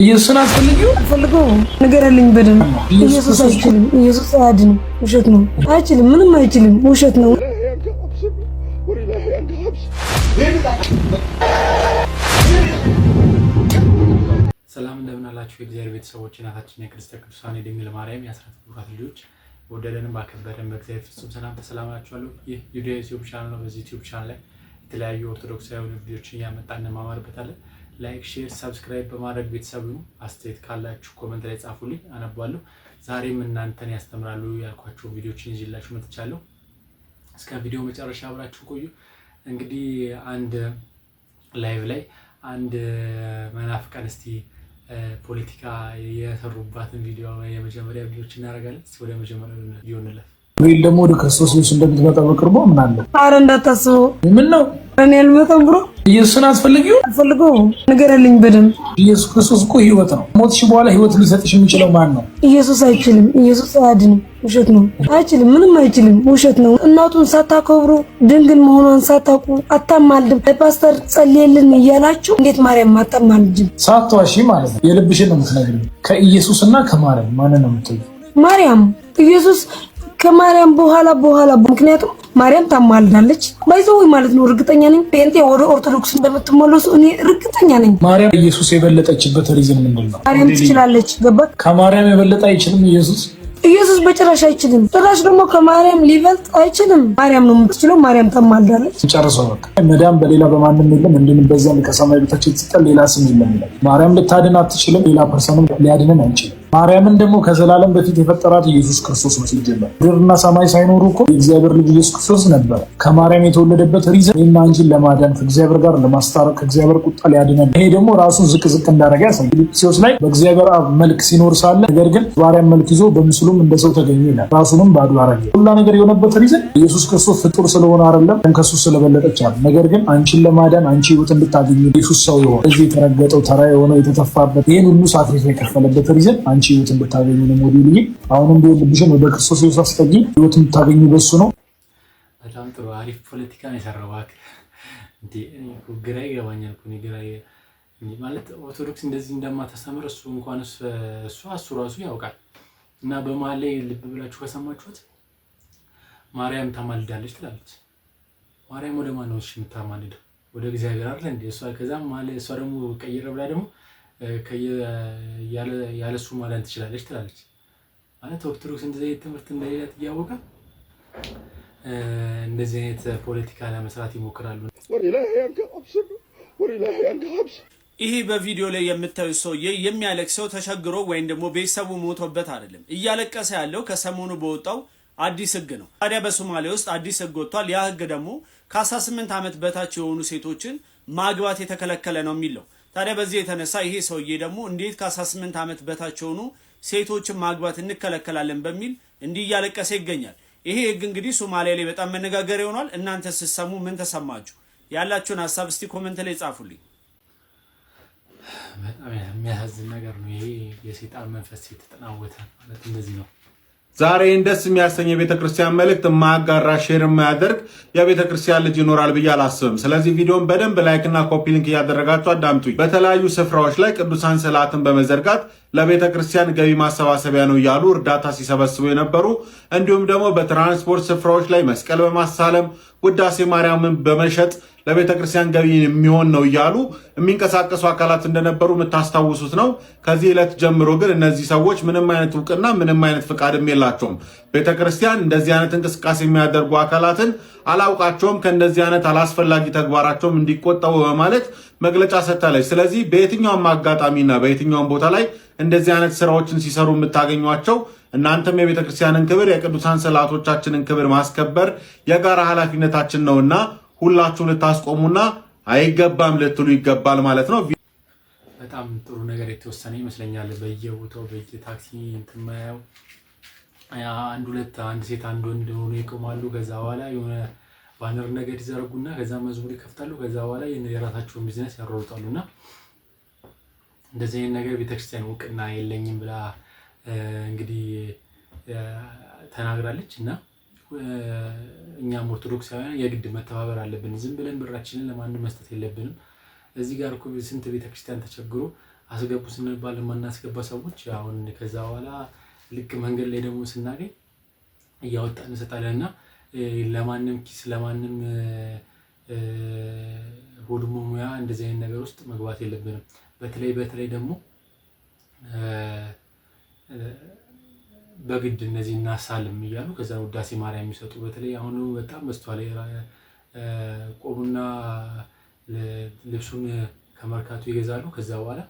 ኢየሱስን አትፈልጊው ንገረልኝ በደንብ። ኢየሱስ አይችልም፣ ኢየሱስ አያድንም። ውሸት ነው፣ አይችልም፣ ምንም አይችልም፣ ውሸት ነው። ሰላም እንደምን አላችሁ የእግዚአብሔር ቤተሰቦች፣ እናታችን የክርስቶስ ቅዱሳን የድንግል ማርያም የአስራት ቡራት ልጆች ወደደንም ባከበረን በእግዚአብሔር ፍጹም ሰላም ተሰላማችኋለሁ። ይህ ዩቲዩብ ቻናል ነው። በዚህ ዩቲዩብ ቻናል ላይ የተለያዩ ኦርቶዶክሳዊ ቪዲዮዎችን እያመጣን እንማማርበታለን። ላይክ፣ ሼር፣ ሰብስክራይብ በማድረግ ቤተሰቡ አስተያየት ካላችሁ ኮሜንት ላይ ጻፉልኝ፣ አነባለሁ። ዛሬም እናንተን ያስተምራሉ ያልኳችሁ ቪዲዮዎችን ይዤላችሁ መጥቻለሁ። እስከ ቪዲዮ መጨረሻ አብራችሁ ቆዩ። እንግዲህ አንድ ላይቭ ላይ አንድ መናፍቃን እስቲ ፖለቲካ የሰሩባትን ቪዲዮ የመጀመሪያ ቪዲዮዎች እናደርጋለን። እስቲ ወደ መጀመሪያው ቪዲዮ እንለፍ። ወይ ደግሞ ወደ ክርስቶስ ኢየሱስ እንደምትመጣ በቅርቡ አምናለሁ። አረ እንዳታስበው። ምን ነው እኔ አልመጣም ብሮ። ኢየሱስን አትፈልጊው? ንገረልኝ በደንብ። ኢየሱስ ክርስቶስ እኮ ህይወት ነው። ሞትሽ በኋላ ህይወት ሊሰጥሽ የሚችለው ማን ነው? ኢየሱስ አይችልም፣ ኢየሱስ አያድንም። ውሸት ነው፣ አይችልም፣ ምንም አይችልም፣ ውሸት ነው። እናቱን ሳታከብሩ ድንግል መሆኗን ሳታውቁ አታማልድም። ፓስተር ጸልየልን እያላችሁ እንዴት ማርያም አታማልድም? ሳትዋሺ ማለት ነው። የልብሽን ነው የምትነግሪኝ። ከኢየሱስና ከማርያም ማንን ነው የምትይው? ማርያም። ኢየሱስ ከማርያም በኋላ ምክንያቱም ማርያም ታማልዳለች። ባይዘው ማለት ነው። እርግጠኛ ነኝ ጴንጤ ወደ ኦርቶዶክስ እንደምትመለሱ እኔ እርግጠኛ ነኝ። ማርያም ኢየሱስ የበለጠችበት ሪዝን ምንድነው? ማርያም ትችላለች። ገባት? ከማርያም የበለጠ አይችልም ኢየሱስ። ኢየሱስ በጭራሽ አይችልም። ጭራሽ ደግሞ ከማርያም ሊበልጥ አይችልም። ማርያም ነው የምትችለው። ማርያም ታማልዳለች። ጨርሰው በቃ። መዳን በሌላ በማንም የለም፣ እንዲሁም በዚያም ከሰማይ በታች የተሰጠን ሌላ ስም የለም ይላል። ማርያም ልታድን አትችልም። ሌላ ፐርሰንም ሊያድነን አይችልም። ማርያምን ደግሞ ከዘላለም በፊት የፈጠራት ኢየሱስ ክርስቶስ ነው። ሲጀመር ምድርና ሰማይ ሳይኖሩ እኮ የእግዚአብሔር ልጅ ኢየሱስ ክርስቶስ ነበረ። ከማርያም የተወለደበት ሪዝን እኔና አንቺን ለማዳን ከእግዚአብሔር ጋር ለማስታረቅ ከእግዚአብሔር ቁጣ ሊያድነን። ይሄ ደግሞ ራሱን ዝቅ እንዳደረገ ያሳያል። ፊልጵስዩስ ላይ በእግዚአብሔር አብ መልክ ሲኖር ሳለ ነገር ግን ባሪያም መልክ ይዞ በምስሉም እንደ ሰው ተገኘ ይላል። ራሱንም ባዶ አረገ። ሁላ ነገር የሆነበት ሪዝን ኢየሱስ ክርስቶስ ፍጡር ስለሆነ አይደለም፣ ከሱ ስለበለጠች አለ። ነገር ግን አንቺን ለማዳን አንቺ ህይወት እንድታገኙ ኢየሱስ ሰው የሆነ እዚህ የተረገጠው ተራ የሆነው የተተፋበት ይሄን ሁሉ ሳክሪፋይስ የከፈለበት ሪዝን አንቺ ህይወት እንድታገኙ ነው። ሞዴል አሁንም ቢሆን ልብሽን ወደ ክርስቶስ ኢየሱስ አስጠጊ። ህይወት እንድታገኙ በሱ ነው። በጣም ጥሩ አሪፍ ፖለቲካ ነው የሰራው። እንዴ ግራ ይገባኛል እኮ ግራ ማለት ኦርቶዶክስ እንደዚህ እንደማታስተምር እሱ እንኳን እሱ ራሱ ያውቃል። እና በመሀል ላይ ልብ ብላችሁ ከሰማችሁት ማርያም ታማልዳለች ትላለች። ማርያም ወደ ማን ነው እሺ የምታማልደው? ወደ እግዚአብሔር አይደል እንዴ? ከዛም ማለት እሷ ደግሞ ቀይረ ብላ ደግሞ ያለሱ ማለት ትችላለች ትላለች። ማለት ኦርቶዶክስ እንደዚህ አይነት ትምህርት እንደሌላት እያወቀ እንደዚህ አይነት ፖለቲካ ለመስራት ይሞክራሉ። ይሄ በቪዲዮ ላይ የምታዩት ሰውዬ የሚያለቅሰው ተቸግሮ ወይም ደግሞ ቤተሰቡ ሞቶበት አይደለም። እያለቀሰ ያለው ከሰሞኑ በወጣው አዲስ ህግ ነው። ታዲያ በሶማሌ ውስጥ አዲስ ህግ ወጥቷል። ያ ህግ ደግሞ ከ18 ዓመት በታች የሆኑ ሴቶችን ማግባት የተከለከለ ነው የሚለው። ታዲያ በዚህ የተነሳ ይሄ ሰውዬ ደግሞ እንዴት ከ18 ዓመት በታች የሆኑ ሴቶችን ማግባት እንከለከላለን በሚል እንዲህ እያለቀሰ ይገኛል። ይሄ ህግ እንግዲህ ሶማሊያ ላይ በጣም መነጋገሪያ ሆኗል። እናንተ ስትሰሙ ምን ተሰማችሁ? ያላችሁን ሀሳብ እስቲ ኮሜንት ላይ ጻፉልኝ። በጣም የሚያሳዝን ነገር ነው። ይሄ የሰይጣን መንፈስ የተጠናወተ ማለት እንደዚህ ነው። ዛሬ ደስ የሚያሰኝ የቤተክርስቲያን መልእክት ማጋራ ሼር የማያደርግ የቤተክርስቲያን ልጅ ይኖራል ብዬ አላስብም። ስለዚህ ቪዲዮን በደንብ ላይክ እና ኮፒ ሊንክ እያደረጋችሁ አዳምጡኝ። በተለያዩ ስፍራዎች ላይ ቅዱሳን ስዕላትን በመዘርጋት ለቤተክርስቲያን ገቢ ማሰባሰቢያ ነው እያሉ እርዳታ ሲሰበስቡ የነበሩ እንዲሁም ደግሞ በትራንስፖርት ስፍራዎች ላይ መስቀል በማሳለም ውዳሴ ማርያምን በመሸጥ ለቤተክርስቲያን ገቢ የሚሆን ነው እያሉ የሚንቀሳቀሱ አካላት እንደነበሩ የምታስታውሱት ነው። ከዚህ ዕለት ጀምሮ ግን እነዚህ ሰዎች ምንም አይነት እውቅና ምንም አይነት ፍቃድም የላቸውም። ቤተክርስቲያን እንደዚህ አይነት እንቅስቃሴ የሚያደርጉ አካላትን አላውቃቸውም፣ ከእንደዚህ አይነት አላስፈላጊ ተግባራቸውም እንዲቆጠቡ በማለት መግለጫ ሰጥታለች። ስለዚህ በየትኛውም አጋጣሚና በየትኛውም ቦታ ላይ እንደዚህ አይነት ስራዎችን ሲሰሩ የምታገኟቸው እናንተም የቤተክርስቲያንን ክብር የቅዱሳን ስዕላቶቻችንን ክብር ማስከበር የጋራ ኃላፊነታችን ነውና ሁላችሁ ልታስቆሙና አይገባም ልትሉ ይገባል ማለት ነው። በጣም ጥሩ ነገር የተወሰነ ይመስለኛል። በየቦታው በየታክሲ እንትማያው አንድ ሴት አንድ ወንድ ሆኖ ይቆማሉ። ከዛ በኋላ የሆነ ባነር ነገር ይዘረጉና ከዛ መዝሙር ይከፍታሉ። ከዛ በኋላ የራሳቸውን ቢዝነስ ያሮጣሉና እንደዚህ አይነት ነገር ቤተክርስቲያን እውቅና የለኝም ብላ እንግዲህ ተናግራለች። እና እኛም ኦርቶዶክሳውያን የግድ መተባበር አለብን። ዝም ብለን ብራችንን ለማንም መስጠት የለብንም። እዚህ ጋር እኮ ስንት ቤተክርስቲያን ተቸግሮ አስገቡ ስንባል የማናስገባ ሰዎች አሁን ከዛ በኋላ ልክ መንገድ ላይ ደግሞ ስናገኝ እያወጣን እንሰጣለንና ለማንም ኪስ ለማንም ሆድሞ ሙያ እንደዚህ አይነት ነገር ውስጥ መግባት የለብንም። በተለይ ደግሞ በግድ እነዚህ እናሳልም እያሉ ከዛ ውዳሴ ማርያም የሚሰጡ በተለይ አሁን በጣም በስተዋል ቆቡና ልብሱን ከመርካቱ ይገዛሉ። ከዛ በኋላ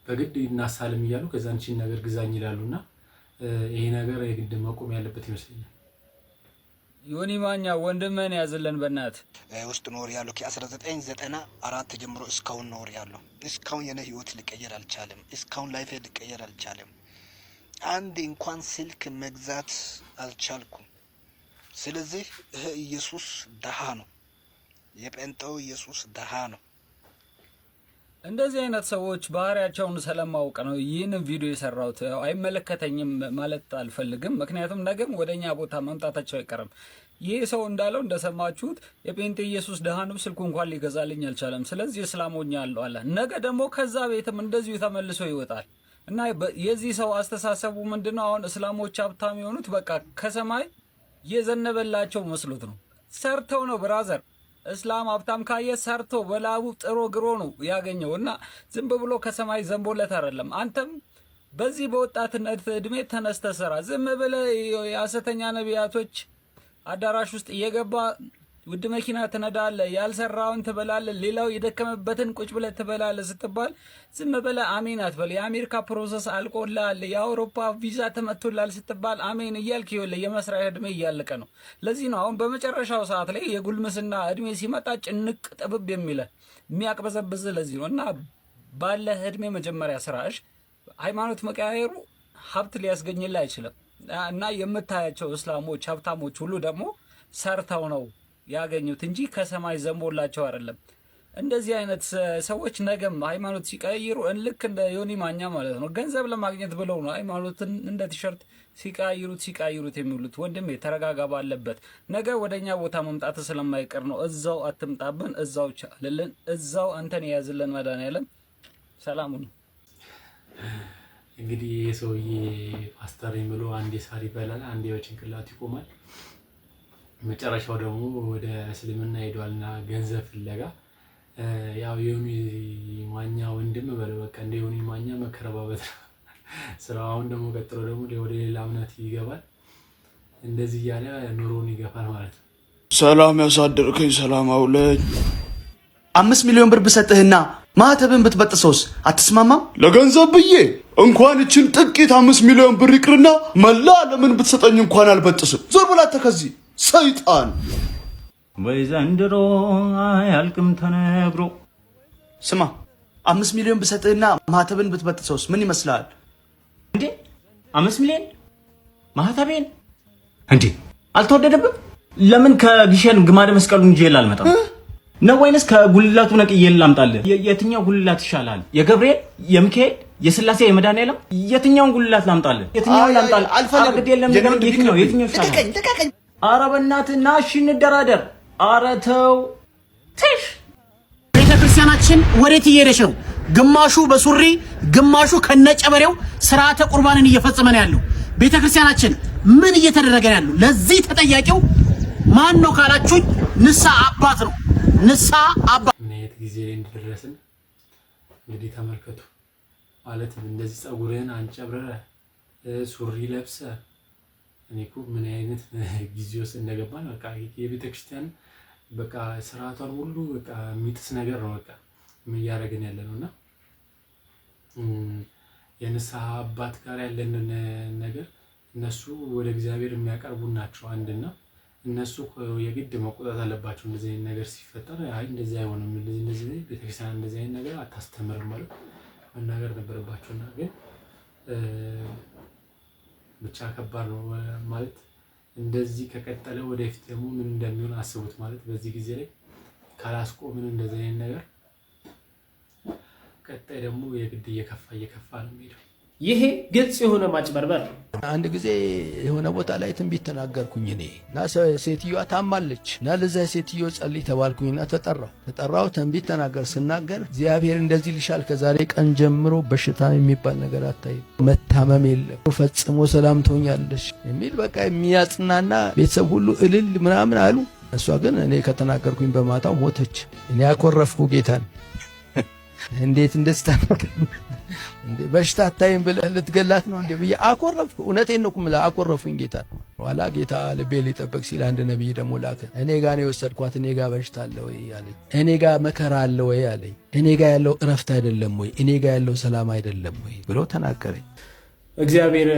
በግድ እናሳልም እያሉ ከዛ አንቺን ነገር ግዛኝ ይላሉና ይሄ ነገር የግድ መቆም ያለበት ይመስለኛል። ዮኒ ማኛ ወንድምህን ያዝልን በእናት ውስጥ ኖር ያለው ከ1994 ጀምሮ እስካሁን ኖር ያለው እስካሁን የኔ ህይወት ሊቀየር አልቻለም። እስካሁን ላይፌ ሊቀየር አልቻለም። አንድ እንኳን ስልክ መግዛት አልቻልኩም። ስለዚህ ይሄ ኢየሱስ ደሃ ነው። የጴንጤው ኢየሱስ ደሃ ነው። እንደዚህ አይነት ሰዎች ባህሪያቸውን ስለማውቅ ነው ይህንን ቪዲዮ የሰራሁት። አይመለከተኝም ማለት አልፈልግም፣ ምክንያቱም ነገም ወደኛ ቦታ መምጣታቸው አይቀርም። ይህ ሰው እንዳለው እንደሰማችሁት የጴንጤ ኢየሱስ ደሃ ነው፣ ስልኩ እንኳን ሊገዛልኝ አልቻለም፣ ስለዚህ እስላሞኛ አለው አለ። ነገ ደግሞ ከዛ ቤትም እንደዚሁ ተመልሶ ይወጣል እና የዚህ ሰው አስተሳሰቡ ምንድነው? አሁን እስላሞች ሀብታም የሆኑት በቃ ከሰማይ የዘነበላቸው መስሎት ነው። ሰርተው ነው ብራዘር። እስላም ሀብታም ካየ ሰርቶ በላቡ ጥሮ ግሮ ነው ያገኘው እና ዝም ብሎ ከሰማይ ዘንቦለት አይደለም። አንተም በዚህ በወጣትነት እድሜ ተነስተ ስራ። ዝም ብለህ የሐሰተኛ ነቢያቶች አዳራሽ ውስጥ እየገባ ውድ መኪና ትነዳለህ፣ ያልሰራውን ትበላለህ፣ ሌላው የደከመበትን ቁጭ ብለህ ትበላለህ ስትባል ዝም ብለህ አሜን አትበል። የአሜሪካ ፕሮሰስ አልቆልሃል፣ የአውሮፓ ቪዛ ተመቶልሃል ስትባል አሜን እያልክ ይኸውልህ የመስሪያ እድሜ እያለቀ ነው። ለዚህ ነው አሁን በመጨረሻው ሰዓት ላይ የጉልምስና እድሜ ሲመጣ ጭንቅ ጥብብ የሚያቅበዘብዝ ለዚህ ነው። እና ባለህ እድሜ መጀመሪያ ስራሽ ሃይማኖት መቀያየሩ ሀብት ሊያስገኝልህ አይችልም። እና የምታያቸው እስላሞች ሀብታሞች ሁሉ ደግሞ ሰርተው ነው ያገኙት እንጂ ከሰማይ ዘንቦላቸው አይደለም። እንደዚህ አይነት ሰዎች ነገም ሃይማኖት ሲቀይሩ ልክ እንደ ዮኒ ማኛ ማለት ነው ገንዘብ ለማግኘት ብለው ነው ሃይማኖትን እንደ ቲሸርት ሲቀይሩት የሚሉት። ወንድሜ ተረጋጋ ባለበት። ነገ ወደኛ ቦታ መምጣት ስለማይቀር ነው። እዛው አትምጣብን፣ እዛው ቻልልን፣ እዛው አንተን የያዝልን መድኃኒዓለም። ሰላሙን እንግዲህ የሰውዬ ፓስተር የሚለው አንዴ ሳር ይበላል፣ አንዴ በጭንቅላት ይቆማል። መጨረሻው ደግሞ ወደ እስልምና ሄዷልና ገንዘብ ፍለጋ ያው ዮኒ ማኛ ወንድም በለው በቃ እንደ ዮኒ ማኛ መከረባበት ስራው። አሁን ደግሞ ቀጥሎ ደግሞ ወደ ሌላ እምነት ይገባል። እንደዚህ እያለ ኑሮውን ይገፋል ማለት ነው። ሰላም ያሳደርከኝ ሰላም አውለኝ። 5 ሚሊዮን ብር ብሰጥህና ማህተብን ብትበጥሰውስ አትስማማም? ለገንዘብ ብዬ እንኳን እችን ጥቂት 5 ሚሊዮን ብር ይቅርና መላ ለምን ብትሰጠኝ እንኳን አልበጥስም። ዞር ብላ ተከዚህ ሰይጣን ወይ ዘንድሮ አያልቅም ተነግሮ። ስማ 5 ሚሊዮን ብሰጥህና ማህተብን ብትበጥሰውስ ምን ይመስላል? እንዴ 5 ሚሊዮን ማህተቤን እንዴ አልተወደደብም? ለምን ከግሸን ግማደ መስቀሉን ይዤ አልመጣም ነው ወይንስ ከጉልላቱ ነቅዬ ላምጣልህ? የትኛው ጉልላት ይሻላል? የገብርኤል፣ የሚካኤል፣ የስላሴ፣ የመድኃኒዓለም የትኛውን ጉልላት ላምጣልህ? የትኛውን ላምጣልህ? አልፈልግም። የትኛው ይሻላል? ኧረ በእናትህ ና እሺ እንደራደር። ኧረ ተው ትሽ። ቤተክርስቲያናችን ወዴት እየሄደች ነው? ግማሹ በሱሪ ግማሹ ከነጨበሬው ስርዓተ ቁርባንን እየፈጸመ ነው ያለው። ቤተክርስቲያናችን ምን እየተደረገ ነው ያለው? ለዚህ ተጠያቂው ማን ነው ካላችሁኝ ንስሐ አባት ነው። ንስሐ አባት ምን አይነት ጊዜ እንደደረስን እንግዲህ ተመልከቱ። ማለት እንደዚህ ጸጉርህን አንጨብረረ ሱሪ ለብሰ እኔ እኮ ምን አይነት ጊዜ ውስጥ እንደገባን በቃ የቤተክርስቲያን በቃ ስርዓቷን ሁሉ በቃ የሚጥስ ነገር ነው። በቃ ምን እያደረግን ያለ ነውና የንስሐ አባት ጋር ያለን ነገር እነሱ ወደ እግዚአብሔር የሚያቀርቡ ናቸው። አንድና እነሱ የግድ መቆጣት አለባቸው። እንደዚህ አይነት ነገር ሲፈጠር አይ እንደዚህ አይሆንም፣ እንደዚህ ቤተክርስቲያን እንደዚህ አይነት ነገር አታስተምርም ማለት መናገር ነበረባቸውና ግን ብቻ ከባድ ነው ማለት። እንደዚህ ከቀጠለ ወደፊት ደግሞ ምን እንደሚሆን አስቡት። ማለት በዚህ ጊዜ ላይ ካላስቆምን እንደዚህ አይነት ነገር ቀጣይ ደግሞ የግድ እየከፋ ነው የሚሄደው። ይሄ ግልጽ የሆነ ማጭበርበር ነው። አንድ ጊዜ የሆነ ቦታ ላይ ትንቢት ተናገርኩኝ እኔ እና ሴትዮዋ ታማለች እና ለዛ ሴትዮ ጸልይ ተባልኩኝና ተጠራው ትንቢት ተናገር ስናገር እግዚአብሔር እንደዚህ ልሻል ከዛሬ ቀን ጀምሮ በሽታ የሚባል ነገር አታይ መታመም የለም ፈጽሞ ሰላም ትሆኛለሽ የሚል በቃ የሚያጽናና ቤተሰብ ሁሉ እልል ምናምን አሉ። እሷ ግን እኔ ከተናገርኩኝ በማታው ሞተች። እኔ አኮረፍኩ ጌታን እንዴት እንደስታናከ እንዴ በሽታ አታይም ብለህ ልትገላት ነው እንዴ ብዬ አኮረፍኩ። እውነቴን ነው ኩምላ አኮረፍኩኝ ጌታ። ኋላ ጌታ ልቤ ሊጠበቅ ሲል አንድ ነብይ ደግሞ ላከ። እኔ ጋር ነው የወሰድኳት። እኔ ጋር በሽታ አለ ወይ አለኝ። እኔ ጋር መከራ አለ ወይ አለኝ። እኔ ጋር ያለው እረፍት አይደለም ወይ? እኔ ጋር ያለው ሰላም አይደለም ወይ ብሎ ተናገረኝ። እግዚአብሔር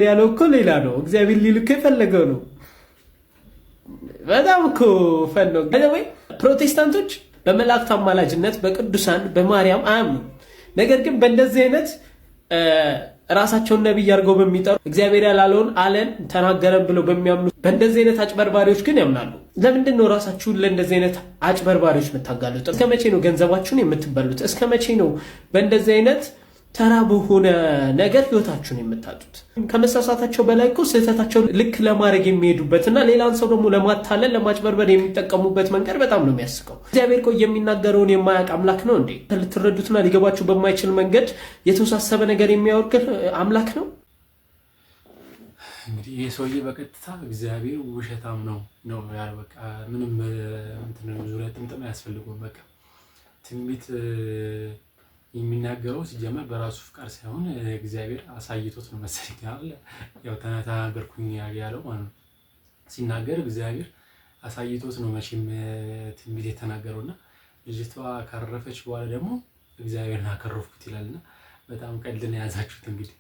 ያለው እኮ ሌላ ነው። እግዚአብሔር ሊልክ የፈለገው ነው። በጣም እኮ ፈን ነው። ፕሮቴስታንቶች በመላእክት አማላጅነት በቅዱሳን በማርያም አያምኑ። ነገር ግን በእንደዚህ አይነት ራሳቸውን ነብይ አድርገው በሚጠሩ እግዚአብሔር ያላለውን አለን ተናገረን ብለው በሚያምኑ በእንደዚህ አይነት አጭበርባሪዎች ግን ያምናሉ። ለምንድን ነው ራሳችሁን ለእንደዚህ አይነት አጭበርባሪዎች የምታጋሉት? እስከ መቼ ነው ገንዘባችሁን የምትበሉት? እስከ መቼ ነው በእንደዚህ አይነት ተራ በሆነ ነገር ህይወታችሁን የምታጡት? ከመሳሳታቸው በላይ እኮ ስህተታቸውን ልክ ለማድረግ የሚሄዱበትና ሌላን ሰው ደግሞ ለማታለል ለማጭበርበር የሚጠቀሙበት መንገድ በጣም ነው የሚያስቀው። እግዚአብሔር እኮ የሚናገረውን የማያውቅ አምላክ ነው እንዴ? ልትረዱትና ሊገባችሁ በማይችል መንገድ የተወሳሰበ ነገር የሚያወርግ አምላክ ነው። እንግዲህ ይህ ሰውዬ በቀጥታ እግዚአብሔር ውሸታም ነው ያለው። በቃ ምንም ዙሪያ ጥምጥም አያስፈልጉም። በቃ ትንቢት የሚናገረው ሲጀመር በራሱ ፍቃድ ሳይሆን እግዚአብሔር አሳይቶት ነው መሰለኝ አይደል? ያው ተናገርኩኝ ያለው ማለት ነው። ሲናገር እግዚአብሔር አሳይቶት ነው መቼም ትንቢት የተናገረውና ልጅቷ ካረፈች በኋላ ደግሞ እግዚአብሔርን አከረፍኩት ይላልና በጣም ቀልድን የያዛችሁት እንግዲህ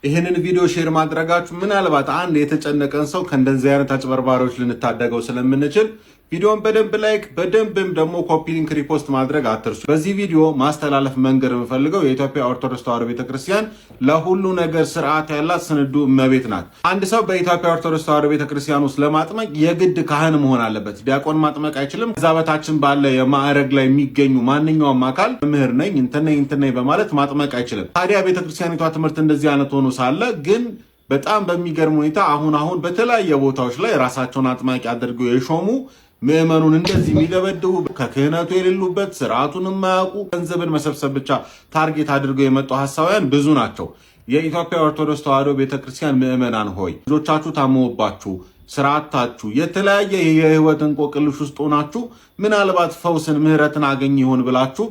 ይህንን ቪዲዮ ሼር ማድረጋችሁ ምናልባት አንድ የተጨነቀን ሰው ከእንደዚህ አይነት አጭበርባሪዎች ልንታደገው ስለምንችል ቪዲዮን በደንብ ላይክ በደንብም ደግሞ ኮፒ ሊንክ ሪፖስት ማድረግ አትርሱ። በዚህ ቪዲዮ ማስተላለፍ መንገር የምፈልገው የኢትዮጵያ ኦርቶዶክስ ተዋሕዶ ቤተክርስቲያን ለሁሉ ነገር ስርዓት ያላት ስንዱ እመቤት ናት። አንድ ሰው በኢትዮጵያ ኦርቶዶክስ ተዋሕዶ ቤተክርስቲያን ውስጥ ለማጥመቅ የግድ ካህን መሆን አለበት። ዲያቆን ማጥመቅ አይችልም። ከዛ በታችን ባለ የማዕረግ ላይ የሚገኙ ማንኛውም አካል መምህር ነኝ እንትን በማለት ማጥመቅ አይችልም። ታዲያ ቤተክርስቲያኒቷ ትምህርት እንደዚህ አይነት ሆኖ ሳለ ግን በጣም በሚገርም ሁኔታ አሁን በተለያየ ቦታዎች ላይ ራሳቸውን አጥማቂ አድርገው የሾሙ ምዕመኑን እንደዚህ የሚደበድቡ ከክህነቱ የሌሉበት ስርዓቱን የማያውቁ ገንዘብን መሰብሰብ ብቻ ታርጌት አድርገው የመጡ ሐሳውያን ብዙ ናቸው። የኢትዮጵያ ኦርቶዶክስ ተዋሕዶ ቤተክርስቲያን ምዕመናን ሆይ ልጆቻችሁ ታመውባችሁ ስርዓታችሁ የተለያየ የህይወት እንቆቅልሽ ውስጥ ሆናችሁ ምናልባት ፈውስን ምህረትን አገኝ ይሆን ብላችሁ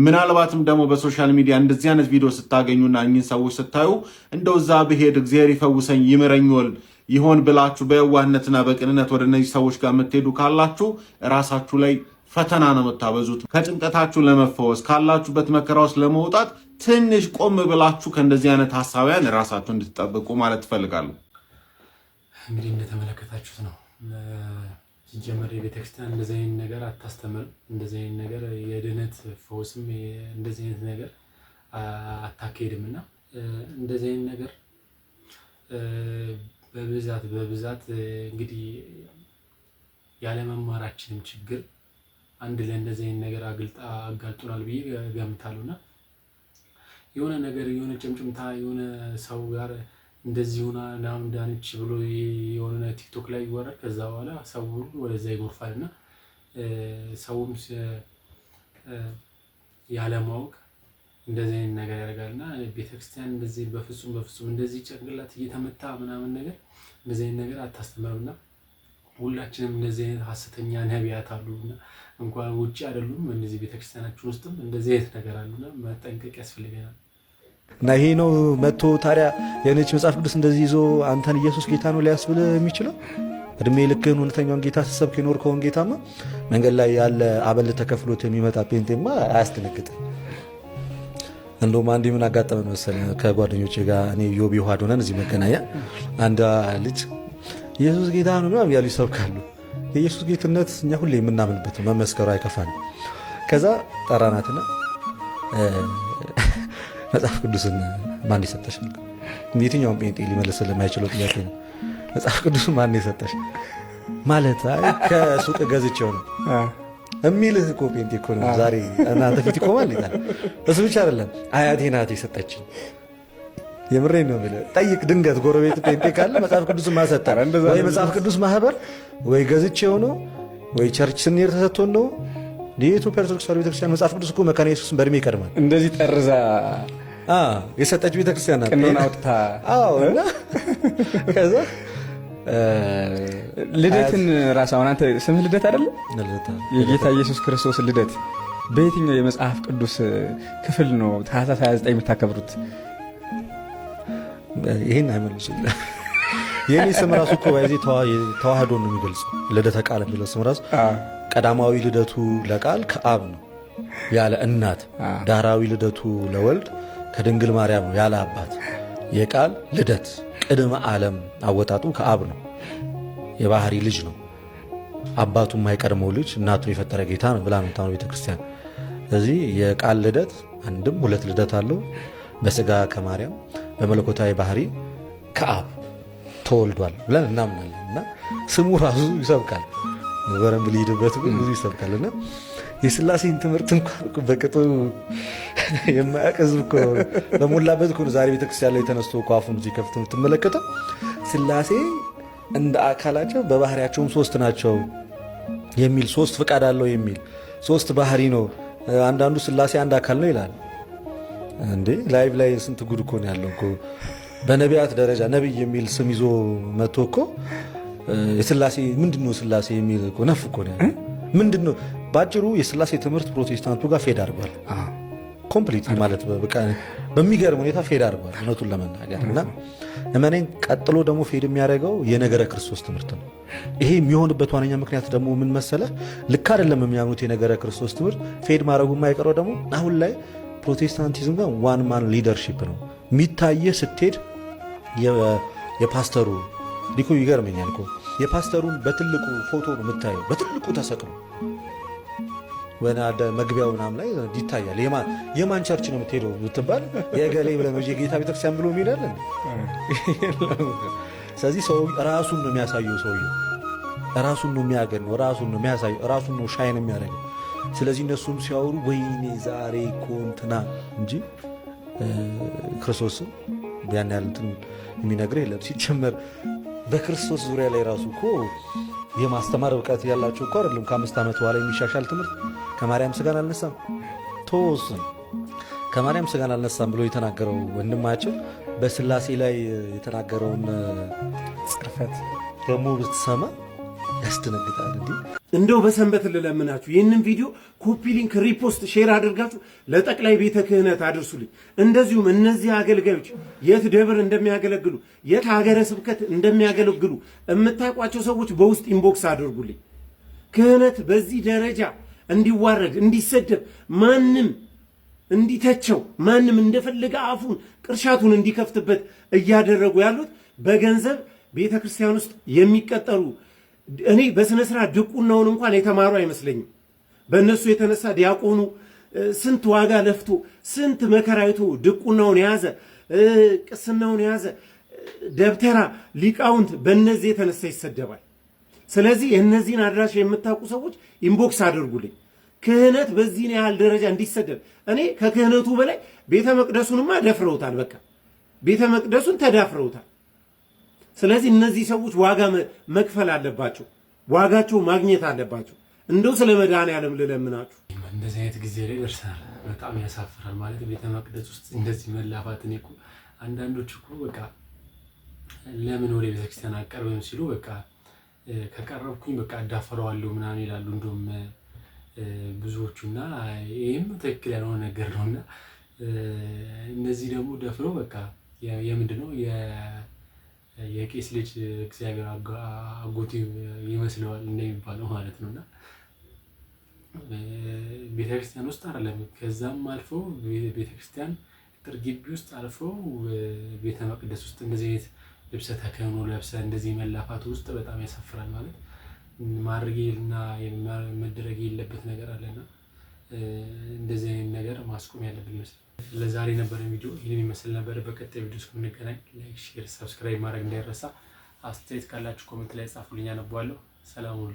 ምናልባትም ደግሞ በሶሻል ሚዲያ እንደዚህ አይነት ቪዲዮ ስታገኙና እኚህን ሰዎች ስታዩ እንደው እዛ ብሄድ እግዚአብሔር ይፈውሰኝ ይምረኛል ይሆን ብላችሁ በየዋህነትና በቅንነት ወደ እነዚህ ሰዎች ጋር የምትሄዱ ካላችሁ ራሳችሁ ላይ ፈተና ነው የምታበዙት። ከጭንቀታችሁ ለመፈወስ ካላችሁበት መከራ ውስጥ ለመውጣት ትንሽ ቆም ብላችሁ ከእንደዚህ አይነት ሐሳውያን ራሳችሁ እንድትጠብቁ ማለት ትፈልጋለሁ። እንግዲህ እንደተመለከታችሁት ነው። ሲጀመር የቤተክርስቲያን እንደዚህ አይነት ነገር አታስተምርም። እንደዚህ አይነት ነገር የድነት ፈውስም እንደዚህ አይነት ነገር አታካሄድምና እንደዚህ አይነት ነገር በብዛት እንግዲህ ያለመማራችንም ችግር አንድ ለእንደዚህ አይነት ነገር አጋልጦናል ብዬ ገምታለሁና የሆነ ነገር የሆነ ጭምጭምታ የሆነ ሰው ጋር እንደዚህ ሆና ናም ዳንች ብሎ የሆነ ቲክቶክ ላይ ይወራል። ከዛ በኋላ ሰው ሁሉ ወደዛ ይጎርፋልና ሰውም ያለማወቅ እንደዚህ አይነት ነገር ያደርጋልና ቤተክርስቲያን እንደዚህ በፍጹም እንደዚህ ጭንቅላት እየተመታ ምናምን ነገር እንደዚህ አይነት ነገር አታስተምርምና ሁላችንም እንደዚህ አይነት ሐሰተኛ ነቢያት አሉና እንኳን ውጪ አይደሉም እንደዚህ ቤተክርስቲያናችን ውስጥም እንደዚህ አይነት ነገር አሉና መጠንቀቅ ያስፈልገናል። እና ይሄ ነው መጥቶ ታዲያ የነጭ መጽሐፍ ቅዱስ እንደዚህ ይዞ አንተን ኢየሱስ ጌታ ነው ሊያስብል የሚችለው? እድሜ ልክህን እውነተኛውን ጌታ ስትሰብክ የኖርከውን ጌታማ መንገድ ላይ ያለ አበል ተከፍሎት የሚመጣ ፔንቴማ አያስደነግጥም። እንደውም አንዴ ምን አጋጠመን መሰለህ? ከጓደኞቼ ጋር እኔ ዮቢ ውሃድ ሆነን እዚህ መገናኛ አንድ ልጅ ኢየሱስ ጌታ ነው ምናምን ያሉ ይሰብካሉ። የኢየሱስ ጌትነት እኛ ሁሌ የምናምንበት መመስከሩ አይከፋንም። ከዛ ጠራናትና መጽሐፍ ቅዱስን ማን ይሰጠሽ? የትኛውም ጴንጤ ሊመልስልህ የማይችለው ጥያቄ ነው። መጽሐፍ ቅዱስ ማን የሰጠሽ ማለት አይ ከሱቅ ገዝቼው ነው የሚልህ እኮ ጴንጤ እኮ ነው ዛሬ እናንተ ፊት ይቆማል ይላል። እሱ ብቻ አይደለም አያቴ ናት የሰጠችኝ። የምሬን ነው የምልህ። ጠይቅ፣ ድንገት ጎረቤት ጴንጤ ካለ መጽሐፍ ቅዱስ ማሰጠ ወይ መጽሐፍ ቅዱስ ማህበር ወይ ገዝቼው ነው ወይ ቸርች ስንሄድ ተሰጥቶን ነው። የኢትዮጵያ ኦርቶዶክስ ተዋሕዶ ቤተክርስቲያን መጽሐፍ ቅዱስ እኮ መካነ ኢየሱስን በእድሜ ይቀድማል። እንደዚህ ጠርዛ የሰጠች ቤተክርስቲያን ናት። ቅኖና አውጥታ እና ከዛ ልደትን ራስ አሁን አንተ ስምህ ልደት አይደለ? የጌታ ኢየሱስ ክርስቶስ ልደት በየትኛው የመጽሐፍ ቅዱስ ክፍል ነው ታኅሳስ 29 የምታከብሩት? ይሄን አይመልሱ። የኔ ስም ራሱ እኮ በዚህ ተዋህዶ ነው የሚገልጸው። ልደተ ቃል የሚለው ስም ራሱ ቀዳማዊ ልደቱ ለቃል ከአብ ነው ያለ እናት፣ ዳህራዊ ልደቱ ለወልድ ከድንግል ማርያም ነው ያለ አባት። የቃል ልደት ቅድመ ዓለም አወጣጡ ከአብ ነው። የባህሪ ልጅ ነው። አባቱ የማይቀድመው ልጅ እናቱን የፈጠረ ጌታ ነው ብላ ነው የምታምነው ቤተክርስቲያን። ስለዚህ የቃል ልደት አንድም ሁለት ልደት አለው። በስጋ ከማርያም በመለኮታዊ ባህሪ ከአብ ተወልዷል ብለን እናምናለን። እና ስሙ ራሱ ይሰብካል። በረም ሊሄድበት ብዙ ይሰብካል። እና የሥላሴን ትምህርት እንኳን በቅጡ የማያውቅ ሕዝብ እኮ በሞላበት እኮ ዛሬ ቤተክርስቲያን ላይ ተነስቶ እኮ አፉን ሲከፍት የምትመለከተው። ሥላሴ እንደ አካላቸው በባህሪያቸውም ሶስት ናቸው የሚል ሶስት ፍቃድ አለው የሚል ሶስት ባህሪ ነው። አንዳንዱ ሥላሴ አንድ አካል ነው ይላል። እንዴ ላይቭ ላይ ስንት ጉድ እኮ ነው ያለው እኮ። በነቢያት ደረጃ ነቢይ የሚል ስም ይዞ መጥቶ እኮ የሥላሴ ምንድነው ሥላሴ የሚል እኮ ነፍ እኮ ነው ምንድነው። ባጭሩ የሥላሴ ትምህርት ፕሮቴስታንቱ ጋር ፌድ አድርጓል። ኮምፕሊት ማለት በቃ በሚገርም ሁኔታ ፌድ አድርጓል እውነቱን ለመናገር። እና እመኔን ቀጥሎ ደግሞ ፌድ የሚያደርገው የነገረ ክርስቶስ ትምህርት ነው። ይሄ የሚሆንበት ዋነኛ ምክንያት ደግሞ ምን መሰለህ? ልክ አይደለም የሚያምኑት የነገረ ክርስቶስ ትምህርት ፌድ ማድረጉ የማይቀረው ደግሞ አሁን ላይ ፕሮቴስታንቲዝም ጋር ዋን ማን ሊደርሺፕ ነው የሚታየ። ስትሄድ የፓስተሩ ዲኮ ይገርመኛል እኮ የፓስተሩን በትልቁ ፎቶ ነው የምታየው፣ በትልቁ ተሰቅሎ ወደ መግቢያው ምናምን ላይ ይታያል። የማን ቸርች ነው የምትሄደው ብትባል የገሌ ብለህ ነው የጌታ ቤተክርስቲያን ብሎ የሚሄዳለን። ስለዚህ ሰው ራሱን ነው የሚያሳየው፣ ሰውየው ራሱን ነው የሚያገኘው፣ ራሱን ነው የሚያሳየው፣ ራሱን ነው ሻይን የሚያደርገው። ስለዚህ እነሱም ሲያወሩ ወይኔ ዛሬ እኮ እንትና እንጂ ክርስቶስም ያን ያህል እንትን የሚነግርህ የለም። ሲጀመር በክርስቶስ ዙሪያ ላይ ራሱ እኮ የማስተማር እውቀት ያላቸው እኮ አይደለም። ከ5 ዓመት በኋላ የሚሻሻል ትምህርት ከማርያም ስጋን አልነሳም ተወስን ከማርያም ስጋን አልነሳም ብሎ የተናገረው ወንድማችን በሥላሴ ላይ የተናገረውን ጽርፈት ደግሞ ብትሰማ ያስደነግጣል። እንደው በሰንበት ልለምናችሁ ይህንን ቪዲዮ ኮፒ ሊንክ፣ ሪፖስት፣ ሼር አድርጋችሁ ለጠቅላይ ቤተ ክህነት አድርሱልኝ። እንደዚሁም እነዚህ አገልጋዮች የት ደብር እንደሚያገለግሉ የት ሀገረ ስብከት እንደሚያገለግሉ የምታውቋቸው ሰዎች በውስጥ ኢንቦክስ አድርጉልኝ። ክህነት በዚህ ደረጃ እንዲዋረድ እንዲሰደብ፣ ማንም እንዲተቸው፣ ማንም እንደፈለገ አፉን ቅርሻቱን እንዲከፍትበት እያደረጉ ያሉት በገንዘብ ቤተ ክርስቲያን ውስጥ የሚቀጠሩ እኔ በስነ ስርዓት ድቁናውን እንኳን የተማሩ አይመስለኝም። በእነሱ የተነሳ ዲያቆኑ ስንት ዋጋ ለፍቶ ስንት መከራይቶ ድቁናውን የያዘ ቅስናውን የያዘ ደብተራ ሊቃውንት በእነዚህ የተነሳ ይሰደባል። ስለዚህ የእነዚህን አድራሻ የምታውቁ ሰዎች ኢንቦክስ አድርጉልኝ። ክህነት በዚህን ያህል ደረጃ እንዲሰደብ እኔ ከክህነቱ በላይ ቤተ መቅደሱንማ ደፍረውታል። በቃ ቤተ መቅደሱን ተዳፍረውታል። ስለዚህ እነዚህ ሰዎች ዋጋ መክፈል አለባቸው፣ ዋጋቸው ማግኘት አለባቸው። እንደው ስለ መድኃኔዓለም ልለምናችሁ። እንደዚህ አይነት ጊዜ ላይ ደርሰናል። በጣም ያሳፍራል። ማለት ቤተ መቅደስ ውስጥ እንደዚህ መላፋት። እኔ እኮ አንዳንዶች እኮ በቃ ለምን ወደ ቤተክርስቲያን አቀርብም ሲሉ በቃ ከቀረብኩኝ በቃ አዳፈረዋለሁ ምናምን ይላሉ። እንደውም ብዙዎቹና ይህም ትክክል ያልሆነ ነገር ነውና እነዚህ ደግሞ ደፍረው በቃ የምንድን ነው የቄስ ልጅ እግዚአብሔር አጎቱ ይመስለዋል እንደሚባለው ማለት ነውና ቤተክርስቲያን ውስጥ አይደለም፣ ከዛም አልፎ ቤተክርስቲያን ቅጥር ግቢ ውስጥ አልፎ ቤተ መቅደስ ውስጥ እንደዚህ አይነት ልብሰ ተክህኖ ለብሰ እንደዚህ መላፋቱ ውስጥ በጣም ያሳፍራል። ማለት ማድረግና መደረግ የለበት ነገር አለና እንደዚህ አይነት ነገር ማስቆም ያለብን ይመስላል። ለዛሬ የነበረ ቪዲዮ ይህንን ይመስል ነበር። በቀጣይ ቪዲዮ እስክንገናኝ ላይክ፣ ሼር፣ ሰብስክራይብ ማድረግ እንዳይረሳ። አስተያየት ካላችሁ ኮሜንት ላይ ጻፉልኝ፣ አነባለሁ። ሰላም ሁኑ።